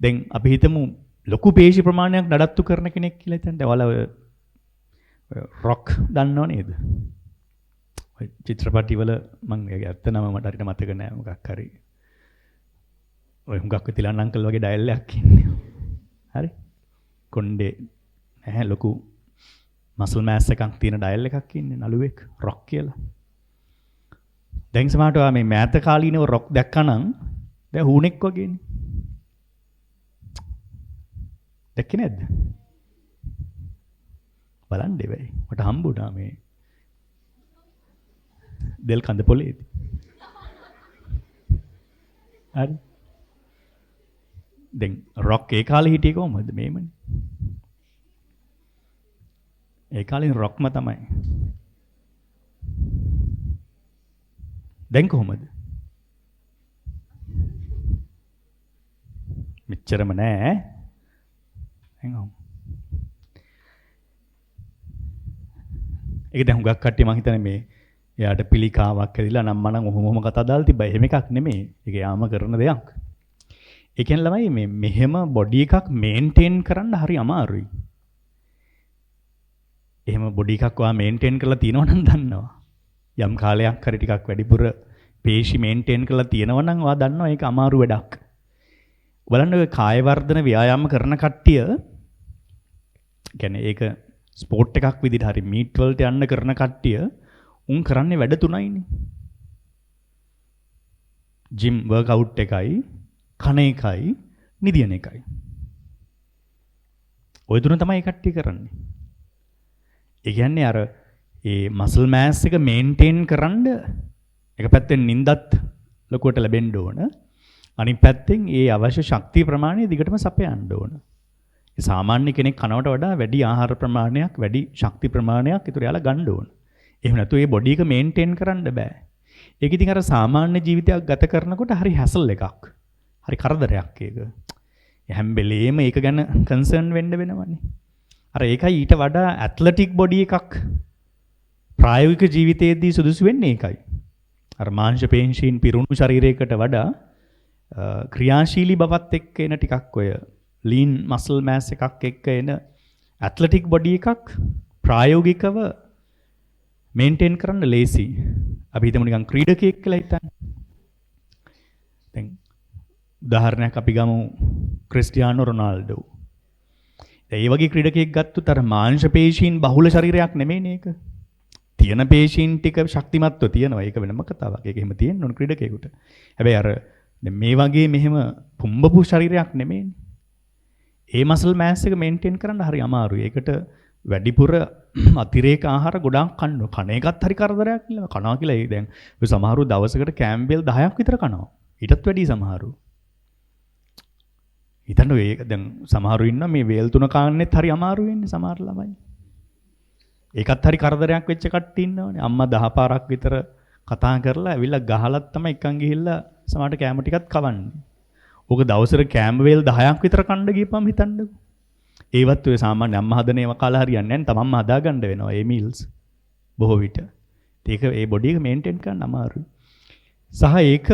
දැන් අපි හිතමු ලොකු පේශි ප්‍රමාණයක් නඩත්තු කරන කෙනෙක් කියලා හිතන්න. ඔයාලා රොක් දන්නව නේද? ඔය චිත්‍රපටිවල මම ඇත්ත නම මට හරියට මතක නෑ මොකක් හරි. ඔය හුඟක් තිලන් අංකල් වගේ ඩයල් එකක් ඉන්නේ. හරි. කොණ්ඩේ නැහැ ලොකු මසල් මෑස් එකක් තියෙන ඩයල් එකක් ඉන්නේ නළුවෙක් රොක් කියලා. දැන් සමහරට ඔයා මේ මෑත කාලීනව රොක් දැක්කනම් දැන් හුණෙක් වගේනේ. දැක්කේ නැද්ද? බලන්න දෙවයි. මට හම්බුණා මේ දෙල් කඳ පොලේදී. හරි. දැන් රොක් ඒ කාලේ හිටියේ කොහමද මේමනේ? ඒ කාලේ රොක්ම තමයි. දැන් කොහමද? මෙච්චරම නෑ. එහෙනම් ඒක දැන් හුඟක් කට්ටිය මං හිතන්නේ මේ එයාට පිළිකාවක් ඇදිලා නම් මනම් ඔහොම කතා දාලා තිබ්බා. එහෙම එකක් නෙමෙයි. ඒක යාම කරන දෙයක්. ඒ කියන්නේ ළමයි මේ මෙහෙම බොඩි එකක් මේන්ටේන් කරන්න හරි අමාරුයි. එහෙම බොඩි එකක් ඔයා මේන්ටේන් කරලා තියෙනවා නම් දන්නවා. යම් කාලයක් හරි ටිකක් වැඩිපුර පේශි මේන්ටේන් කරලා තියෙනවා නම් ඔයා දන්නවා ඒක අමාරු වැඩක්. බලන්න ඔය කාය වර්ධන ව්‍යායාම කරන කට්ටිය කියන්නේ ඒක ස්පෝර්ට් එකක් විදිහට හරි මීට් වලට යන්න කරන කට්ටිය උන් කරන්නේ වැඩ තුනයිනේ. ජිම් වර්ක්අවුට් එකයි, කන එකයි, නිදියන එකයි. ඔය තුන තමයි කට්ටිය කරන්නේ. ඒ කියන්නේ අර ඒ මසල් මෑස් එක මේන්ටේන් කරන්න එක පැත්තෙන් නිින්දත් ලොකුවට ලැබෙන්න ඕන. අනිත් පැත්තෙන් ඒ අවශ්‍ය ශක්තිය ප්‍රමාණය දිගටම සපයන්න ඕන. ඒ සාමාන්‍ය කෙනෙක් කනවට වඩා වැඩි ආහාර ප්‍රමාණයක්, වැඩි ශක්ති ප්‍රමාණයක් ඒතර යාලා ගන්න ඕන. එහෙම නැතු ඒ බොඩි එක මේන්ටේන් කරන්න බෑ. ඒක ඉතින් අර සාමාන්‍ය ජීවිතයක් ගත කරනකොට හරි හැසල් එකක්. හරි කරදරයක් ඒක. හැම වෙලේම ඒක ගැන කන්සර්න් වෙන්න වෙනවනේ. අර ඒකයි ඊට වඩා ඇත්ලටික් බොඩි එකක් ප්‍රායෝගික ජීවිතයේදී සුදුසු වෙන්නේ ඒකයි. අර මාංශ පේශීන් පිරුණු ශරීරයකට වඩා ක්‍රියාශීලී බවත් එක්ක එන ටිකක් ඔය ලීන් මසල් මෑස් එකක් එක්ක එන ඇත්ලටික් බොඩි එකක් ප්‍රායෝගිකව මේන්ටේන් කරන්න ලේසි. අපි හිතමු නිකන් ක්‍රීඩකයෙක් කියලා හිතන්න. දැන් උදාහරණයක් අපි ගමු ක්‍රිස්ටියානෝ රොනාල්ඩෝ. ඒ වගේ ක්‍රීඩකයෙක් ගත්තොත් අර මාංශ පේශීන් බහුල ශරීරයක් නෙමෙයිනේ ඒක. තියෙන පේශීන් ටික ශක්තිමත්ව තියෙනවා. ඒක වෙනම කතාවක්. ඒක එහෙම තියෙන්න ඕන ක්‍රීඩකයෙකුට. හැබැයි අර දැන් මේ වගේ මෙහෙම පුම්බපු ශරීරයක් නෙමෙයිනේ. ඒ මසල් මෑස් එක මේන්ටේන් කරන්න හරි අමාරුයි. ඒකට වැඩිපුර අතිරේක ආහාර ගොඩාක් කන්න. කන එකත් හරි කරදරයක් නෙලා. කනවා කියලා ඒ දැන් ඔය සමහරු දවසකට කැම්බෙල් 10ක් විතර කනවා. ඊටත් වැඩි සමහරු. හිතන්න ඔය දැන් සමහරු ඉන්නවා මේ වේල් තුන කන්නෙත් හරි අමාරු වෙන්නේ සමහර ළමයි. ඒකත් හරි කරදරයක් වෙච්ච කට්ටිය ඉන්නවනේ. අම්මා 10 පාරක් විතර කතා කරලා ඇවිල්ලා ගහලත් තමයි එකන් ගිහිල්ලා සමහරට කැම ටිකත් කවන්නේ. ඕක දවසට කැම වේල් 10ක් විතර කන්න ගියපම් හිතන්නකෝ. ඒවත් ඔය සාමාන්‍ය අම්මා හදන ඒවා කාලා හරියන්නේ නැහැ. තමන්ම හදාගන්න වෙනවා මේ මීල්ස් බොහෝ විට. ඒක ඒ බොඩි එක මේන්ටේන් කරන්න අමාරුයි. සහ ඒක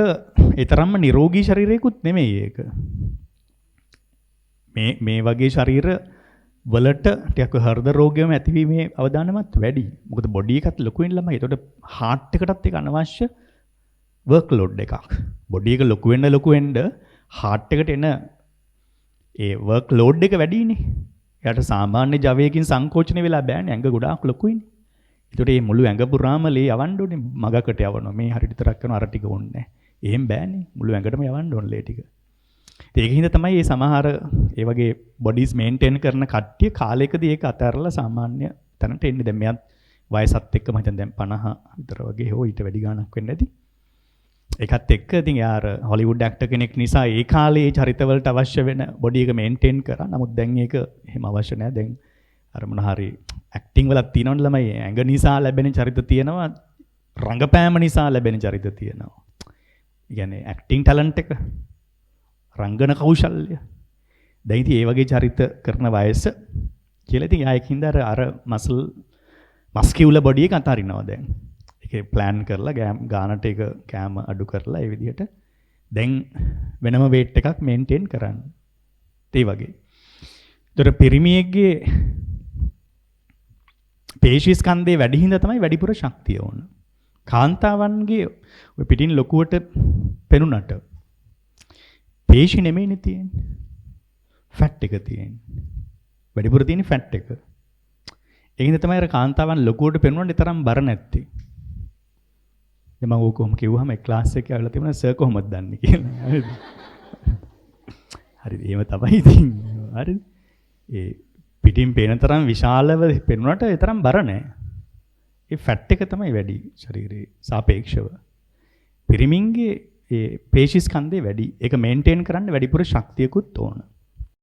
ඒ තරම්ම නිරෝගී ශරීරයකුත් නෙමෙයි ඒක. මේ වගේ ශරීර වලට ටිකක් හෘද රෝගයම ඇතිවීමේ අවදානමත් වැඩි. මොකද බොඩි එකත් ලොකු වෙන ළමයි. ඒකට හાર્ට් එකටත් ඒක අනවශ්‍ය වර්ක් ලෝඩ් එකක්. බොඩි එක ලොකු වෙන්න හાર્ට් එකට එන ඒ වර්ක් ලෝඩ් එක වැඩිනේ. එයාට සාමාන්‍ය ජවයකින් සංකෝචනය වෙලා බෑනේ. ඇඟ ගොඩාක් ලොකුයිනේ. ඒකට මේ මුළු ඇඟ පුරාම ලේ යවන්න ඕනේ. මගකට යවනවා. මේ හරියට විතරක් කරනවා අර ටික ඕනේ නැහැ. එහෙම බෑනේ. මුළු ඇඟටම යවන්න ඕනේ ලේ ටික. ඒකින්ද තමයි මේ සමහර ඒ වගේ බොඩිස් මේන්ටේන් කරන කට්ටිය කාලයකදී ඒක අතහැරලා සාමාන්‍ය තැනට එන්නේ. දැන් මෙයත් වයසත් එක්ක මම හිතන්නේ දැන් 50 විතර වගේ හෝ ඊට වැඩි ගාණක් වෙන්න ඇති. ඒකත් එක්ක ඉතින් යාර හොලිවුඩ් ඇක්ටර් කෙනෙක් නිසා ඒ කාලේ ඒ චරිතවලට අවශ්‍ය වෙන බොඩි එක මේන්ටේන් කරා. නමුත් දැන් ඒක එහෙම අවශ්‍ය නැහැ. දැන් අර මොන හරි ඇක්ටිං වලක් තියෙනවනේ ළමයි ඇඟ නිසා ලැබෙන චරිත තියෙනවා. රංගපෑම නිසා ලැබෙන චරිත තියෙනවා. ඒ කියන්නේ ඇක්ටිං ටැලන්ට් එක රංගන කෞශල්‍ය. දැන් ඉතින් ඒ වගේ චරිත කරන වයස කියලා ඉතින් ආයෙකින්ද අර මස්කියුලර් බොඩි එක අතාරිනවා දැන්. ඒක ප්ලෑන් කරලා ගානට එක කෑම අඩු කරලා ඒ විදිහට දැන් වෙනම වේට් එකක් මේන්ටේන් කරන්න. ඒ වගේ. ඒතර පිරිමියෙක්ගේ පේශී ස්කන්ධේ වැඩි හින්දා තමයි වැඩිපුර ශක්තිය ඕන. කාන්තාවන්ගේ ඔය පිටින් ලොකුවට පෙනුනට පේශි නෙමෙයිනේ තියෙන්නේ. ෆැට් එක තියෙන්නේ. වැඩිපුර තියෙන්නේ ෆැට් එක. ඒ හින්දා තමයි අර කාන්තාවන් ලොකුවට පෙනුනට තරම් බර නැත්තේ. දැන් මම ඕක කොහොම කිව්වහම ඒ ක්ලාස් එකේ ආවලා තිබුණා සර් කොහොමද දන්නේ කියලා. හරිද? හරිද? එහෙම තමයි ඉතින්. හරිද? ඒ පිටින් පේන තරම් විශාලව පෙනුනට ඒ තරම් බර නැහැ. ඒ ෆැට් එක තමයි වැඩි ශරීරයේ සාපේක්ෂව. පිරිමින්ගේ ඒ පේශි ස්කන්ධේ වැඩි. ඒක මේන්ටේන් කරන්න වැඩිපුර ශක්තියකුත් ඕන.